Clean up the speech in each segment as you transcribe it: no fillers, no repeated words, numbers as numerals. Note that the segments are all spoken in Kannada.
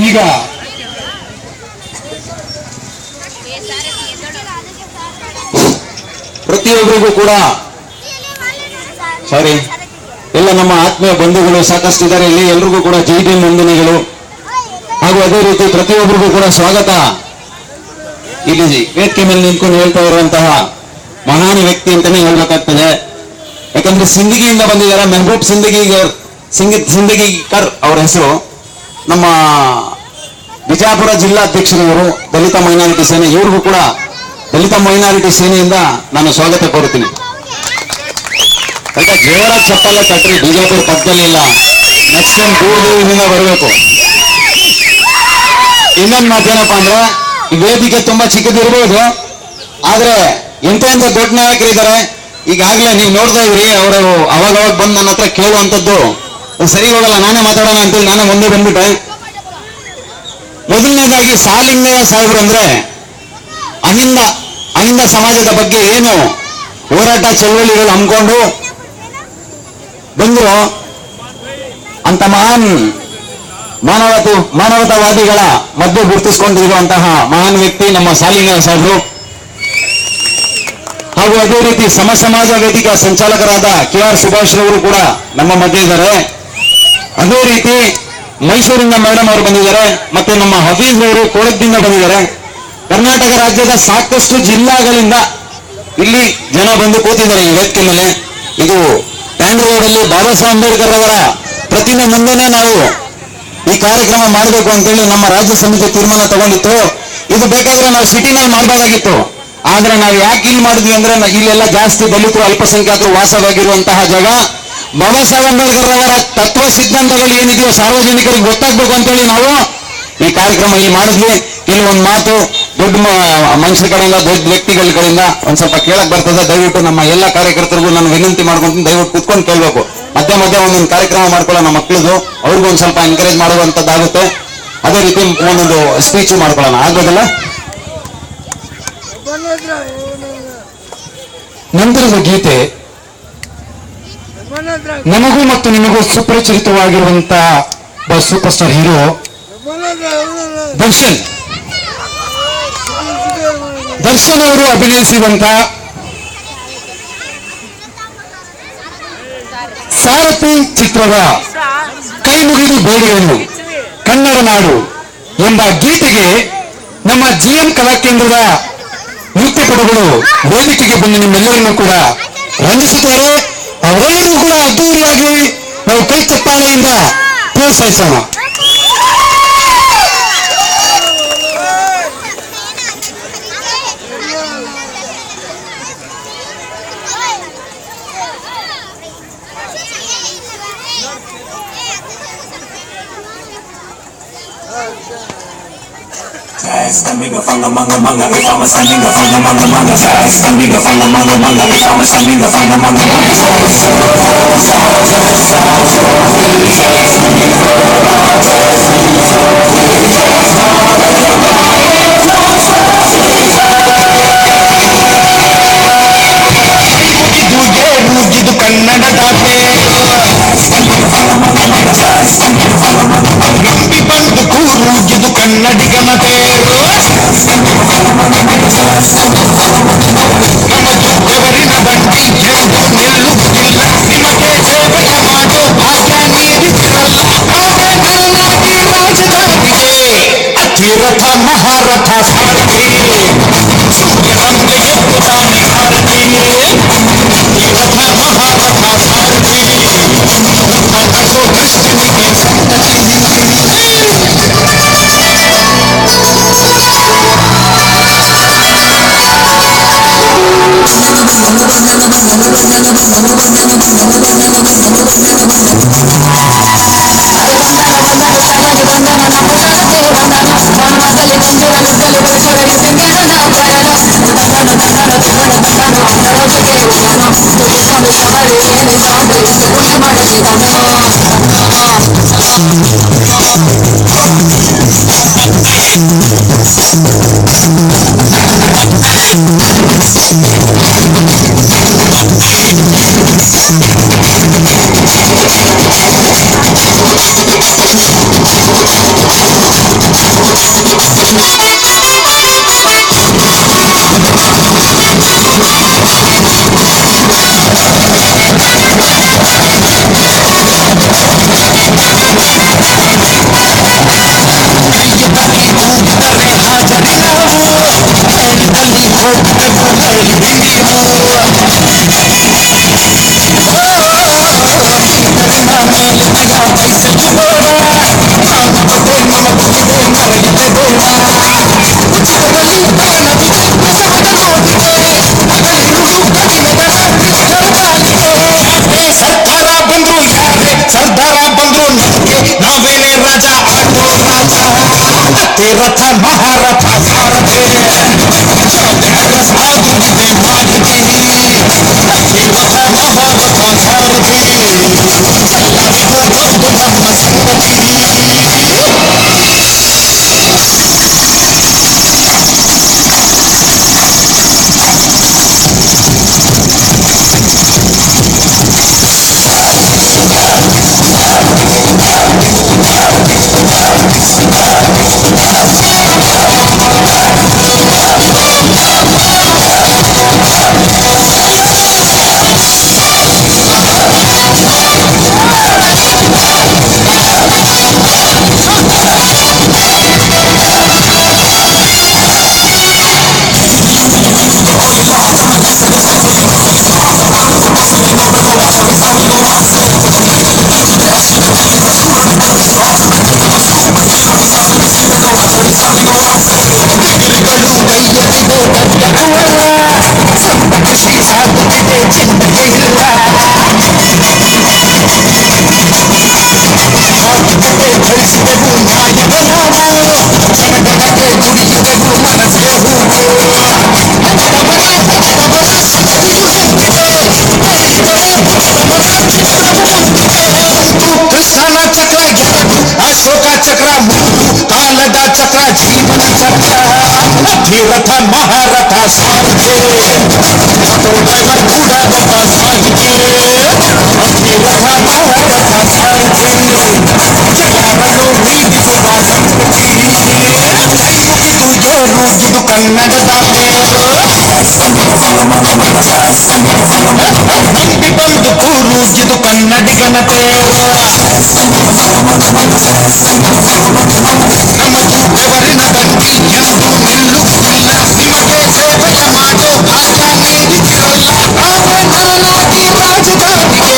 ಈಗ ಪ್ರತಿಯೊಬ್ಬರಿಗೂ ಕೂಡ ಸಾರಿ ಎಲ್ಲ ನಮ್ಮ ಆತ್ಮೀಯ ಬಂಧುಗಳು ಸಾಕಷ್ಟು ಇದ್ದಾರೆ ಇಲ್ಲಿ. ಎಲ್ರಿಗೂ ಕೂಡ ಜೈ ಭೀಮ್ ವಂದನೆಗಳು. ಹಾಗೂ ಅದೇ ರೀತಿ ಪ್ರತಿಯೊಬ್ಬರಿಗೂ ಕೂಡ ಸ್ವಾಗತ. ಇಲ್ಲಿ ವೇದಿಕೆ ಮೇಲೆ ನಿಂತ್ಕೊಂಡು ಹೇಳ್ತಾ ಇರುವಂತಹ ಮಹಾನ್ ವ್ಯಕ್ತಿ ಅಂತಾನೆ ಹೇಳ್ಬೇಕಾಗ್ತದೆ. ಯಾಕಂದ್ರೆ ಸಿಂದಗಿಯಿಂದ ಬಂದಿದ್ದಾರೆ. ಮೆಹಬೂಬ್ ಸಿಂದಗಿಕರ್ ಅವರ ಹೆಸರು. ನಮ್ಮ ಬಿಜಾಪುರ ಜಿಲ್ಲಾಧ್ಯಕ್ಷರವರು ದಲಿತ ಮೈನಾರಿಟಿ ಸೇನೆ. ಇವ್ರಿಗೂ ಕೂಡ ದಲಿತ ಮೈನಾರಿಟಿ ಸೇನೆಯಿಂದ ನಾನು ಸ್ವಾಗತ ಕೋರುತ್ತೀನಿ. ಸ್ವಲ್ಪ ಜೋರಾಗಿ ಚಪ್ಪಲ್ಲ ತಟ್ರಿ. ಬಿಜಾಪುರ ಪಕ್ಕದಲ್ಲಿಲ್ಲ. ನೆಕ್ಸ್ಟ್ ಟೈಮ್ ದೂರದಿಂದ ಬರಬೇಕು. ಇನ್ನೊಂದು ಮಾತೇನಪ್ಪ ಅಂದ್ರೆ ಈ ವೇದಿಕೆ ತುಂಬಾ ಚಿಕ್ಕದಿರ್ಬೋದು, ಆದ್ರೆ ಎಂತ ದೊಡ್ಡ ನಾಯಕರಿದ್ದಾರೆ. ಈಗಾಗಲೇ ನೀವು ನೋಡ್ತಾ ಇದ್ರಿ, ಅವರು ಅವಾಗ ಬಂದು ನನ್ನ ಹತ್ರ ಕೇಳುವಂಥದ್ದು ಸರಿ ಹೋಗಲ್ಲ, ನಾನೇ ಮಾತಾಡೋಣ ಅಂತೇಳಿ ನಾನೇ ಮುಂದೆ ಬಂದ್ಬಿಟ್ಟೆ. ಮೊದಲನೇದಾಗಿ ಸಾಲಿಂಗಯ್ಯ ಸಾಹೇಬ್ರು ಅಂದ್ರೆ ಅಹಿಂದ ಸಮಾಜದ ಬಗ್ಗೆ ಏನು ಹೋರಾಟ ಚಳವಳಿಗಳು ಹಮ್ಮಿಕೊಂಡು ಬಂದ್ರು ಅಂತ ಮಹಾನ್ ಮಾನವತಾವಾದಿಗಳ ಮಧ್ಯೆ ಗುರುತಿಸಿಕೊಂಡಿರುವಂತಹ ಮಹಾನ್ ವ್ಯಕ್ತಿ ನಮ್ಮ ಸಾಲಿಂಗಯ್ಯ ಸಾಹೇಬ್ರು. ಹಾಗೂ ಅದೇ ರೀತಿ ಸಮಾಜ ವೇದಿಕೆ ಸಂಚಾಲಕರಾದ KR ಸುಭಾಷ್ ರವರು ಕೂಡ ನಮ್ಮ ಮಧ್ಯೆ ಇದ್ದಾರೆ. ಅದೇ ರೀತಿ ಮೈಸೂರಿನ ಮೇಡಮ್ ಅವರು ಬಂದಿದ್ದಾರೆ. ಮತ್ತೆ ನಮ್ಮ ಹಫೀಜ್ ಅವರು ಕೋಳದಿಂದ ಬಂದಿದ್ದಾರೆ. ಕರ್ನಾಟಕ ರಾಜ್ಯದ ಸಾಕಷ್ಟು ಜಿಲ್ಲಾಗಳಿಂದ ಇಲ್ಲಿ ಜನ ಬಂದು ಕೂತಿದ್ದಾರೆ ಈ ವೇದಿಕೆ ಮೇಲೆ. ಇದು ಟ್ಯಾಂಕ್ ರೋಡ್ ಅಲ್ಲಿ ಬಾಬಾ ಸಾಹೇಬ್ ಅಂಬೇಡ್ಕರ್ ಅವರ ಪ್ರತಿಮೆ ಮುಂದೆನೆ ನಾವು ಈ ಕಾರ್ಯಕ್ರಮ ಮಾಡಬೇಕು ಅಂತೇಳಿ ನಮ್ಮ ರಾಜ್ಯ ಸಮಿತಿ ತೀರ್ಮಾನ ತಗೊಂಡಿತ್ತು. ಇದು ಬೇಕಾದ್ರೆ ನಾವು ಸಿಟಿನಲ್ಲಿ ಮಾಡಬಹುದಾಗಿತ್ತು. ಆದ್ರೆ ನಾವು ಯಾಕೆ ಇಲ್ಲಿ ಮಾಡಿದ್ವಿ ಅಂದ್ರೆ ಇಲ್ಲೆಲ್ಲ ಜಾಸ್ತಿ ದಲಿತರು ಅಲ್ಪಸಂಖ್ಯಾತರು ವಾಸವಾಗಿರುವಂತಹ ಜಾಗ. ಬಾಬಾ ಸಾಹೇಬ್ ಅಂಬೇಡ್ಕರ್ ಅವರ ತತ್ವ ಸಿದ್ಧಾಂತಗಳು ಏನಿದೆಯೋ ಸಾರ್ವಜನಿಕರಿಗೆ ಗೊತ್ತಾಗ್ಬೇಕು ಅಂತೇಳಿ ನಾವು ಈ ಕಾರ್ಯಕ್ರಮ ಇಲ್ಲಿ ಮಾಡಿದ್ವಿ. ಕೆಲವೊಂದು ಮಾತು ದೊಡ್ಡ ಮನುಷ್ಯರ ಕಡೆಯಿಂದ, ದೊಡ್ಡ ವ್ಯಕ್ತಿಗಳ ಕಡೆಯಿಂದ ಒಂದ್ ಸ್ವಲ್ಪ ಕೇಳಕ್ ಬರ್ತದೆ. ದಯವಿಟ್ಟು ನಮ್ಮ ಎಲ್ಲ ಕಾರ್ಯಕರ್ತರಿಗೂ ನಾನು ವಿನಂತಿ ಮಾಡ್ಕೊಂತೀನಿ, ದಯವಿಟ್ಟು ಕುತ್ಕೊಂಡು ಕೇಳ್ಬೇಕು. ಮಧ್ಯ ಒಂದೊಂದು ಕಾರ್ಯಕ್ರಮ ಮಾಡ್ಕೊಳ್ಳೋಣ. ಮಕ್ಕಳದು ಅವ್ರಿಗೂ ಒಂದ್ ಸ್ವಲ್ಪ ಎನ್ಕರೇಜ್ ಮಾಡುವಂತದ್ದಾಗುತ್ತೆ. ಅದೇ ರೀತಿ ಒಂದೊಂದು ಸ್ಪೀಚ್ ಮಾಡ್ಕೊಳ್ಳೋಣ, ಆಗ್ಬೋದಲ್ಲ? ನಂತರದ ಗೀತೆ ನಮಗೂ ಮತ್ತು ನಿಮಗೂ ಸುಪರಿಚಿತವಾಗಿರುವಂತಹ ಸೂಪರ್ ಸ್ಟಾರ್ ಹೀರೋ ದರ್ಶನ್ ಅವರು ಅಭಿನಯಿಸಿದಂತ ಸಾರಥಿ ಚಿತ್ರದ ಕೈ ಮುಗಿದು ಬೇಡಿದೆನು ಕನ್ನಡ ನಾಡು ಎಂಬ ಗೀತೆಗೆ ನಮ್ಮ GM ಕಲಾಕೇಂದ್ರದ ನೃತ್ಯಪಟುಗಳು ವೇದಿಕೆಗೆ ಬಂದು ನಿಮ್ಮೆಲ್ಲರನ್ನು ಕೂಡ ರಂಜಿಸುತ್ತಾರೆ. ಅವರೆಲ್ಲರೂ ಕೂಡ ಅದ್ದೂರಿಯಾಗಿ ನಾವು ಕೈ ಚಪ್ಪಾಳೆಯಿಂದ ಪ್ರೋತ್ಸಾಹಿಸೋಣ. Amiga from the manga, if I'm a amiga from the manga, amiga from the manga, if I'm a amiga from the manga. ಇದು ಕನ್ನಡ ದಾತೆ ನಂಬಿ ಬಂದು ಕೂರು ಇದು ಕನ್ನಡಿಗನತೆ. ನಮ್ಮದು ಬಂಡಿ ಎಂದು ನಿಲ್ಲುತ್ತಿಲ್ಲ, ನಿಮಗೆ ಸೇವೆಯ ಮಾಡೋ ಭಾಗ್ಯ ನೀಡಿದಿರಲ್ಲ. ರಾಜಧಾನಿಗೆ ಅತಿರಥ ಮಹಾರಥ ಸಾರಥಿ ಸೂರ್ಯನಂತೆ ಎದ್ದು ತಾನೆ ಸಾರಥಿ. ರಥ ಮಹಾರಥ ಸಾರಥಿ ಕಸೋ ಕೃಷ್ಣನಿಗೆ ಸಂತತಿ. ಸರ್ದಾರ ಬಂದ್ರು ಯಾರೇ ಸರ್ದಾರ ಬಂದ್ರು ನಮ್ಗೆ ನಾವೇನೇ ರಾಜ ಆಗೋ ರಾಜ ಅತಿ ರಥ ಮಹಾರಥ ಸಾರಥಿ ಆಗುತ್ತಿದೆ ಮಾರುತಿ ಅತಿ ರಥ ಮಹಾರಥ ಸಾರಥಿ ಎಲ್ಲರಿಗೂ ಗೊತ್ತು ನಮ್ಮ ಸಂಗತಿ. ಕೃಷ್ಣನ ಚಕ್ರ ಎರಡು ಅಶೋಕ ಚಕ್ರ ಮೂರು ಕಾಲದ ಚಕ್ರ ಜೀವನ ಚಕ್ರ ಅಧಿರಥ ಮಹಾರಥ ಸಾರಥಿ ಆಟೋ ಡ್ರೈವರ್ ಕೂಡ ಒಬ್ಬ ಸಾಹಿತಿ ಅಧಿರಥ ಮಹಾರಥ ಸಾರಥಿ ಯಾರನ್ನು ಮೀರಿಸುವ ಸಂಸ್ಕೃತಿ ಕೈ ಮುಗಿದು ಏರುವುದು ಕನ್ನಡದ ನಂಬಿ ಬಂದು ಕೂರುವುದು ಕನ್ನಡಿಗನತೆ ನಮ್ಮದು ಬೆವರಿನ ಗಂಟಿ ಎಂದು ನಿಲ್ಲುವುದಿಲ್ಲ ನಿಮಗೆ ಸೇವೆಯ ಮಾಡೋ ಭಾಗ್ಯ ನೀಡಿದಿರಲ್ಲ ನಾವೇ ನರನಾಗಿ ರಾಜಧಾನಿಗೆ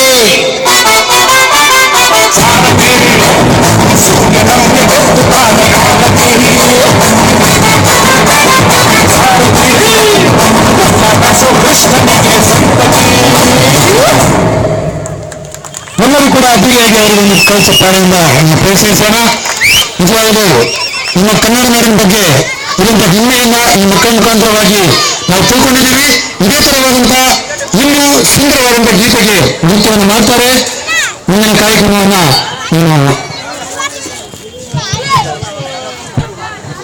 ಸಾರಥಿ ಸೂರ್ಯ ನಮಗೆ ಗೊತ್ತು ತಾನೆ ಆರತಿ ಸಾರಥಿ ಬಸವ ಕೃಷ್ಣನಿಗೆ ಸಂತತಿ. ಎಲ್ಲರೂ ಕೂಡ ಅದ್ದೂರಿಯಾಗಿ ಅವರನ್ನು ಕಳಿಸುತ್ತಾರೆಯಿಂದ ಪ್ರೋತ್ಸಾಹಿಸೋಣ. ನಿಜವಾಗಲೂ ನಮ್ಮ ಕನ್ನಡ ನಾಡಿನ ಬಗ್ಗೆ ಇರುವಂತಹ ಹೆಮ್ಮೆಯಿಂದ ಈ ಮಕ್ಕಳ ಮುಖಾಂತರವಾಗಿ ನಾವು ತಿಳ್ಕೊಂಡಿದ್ದೀವಿ. ಇದೇ ತರವಾದಂತಹ ಇನ್ನೂ ಸುಂದರವಾದಂತಹ ಗೀತೆಗೆ ನೃತ್ಯವನ್ನು ಮಾಡ್ತಾರೆ. ಮುಂದಿನ ಕಾರ್ಯಕ್ರಮವನ್ನು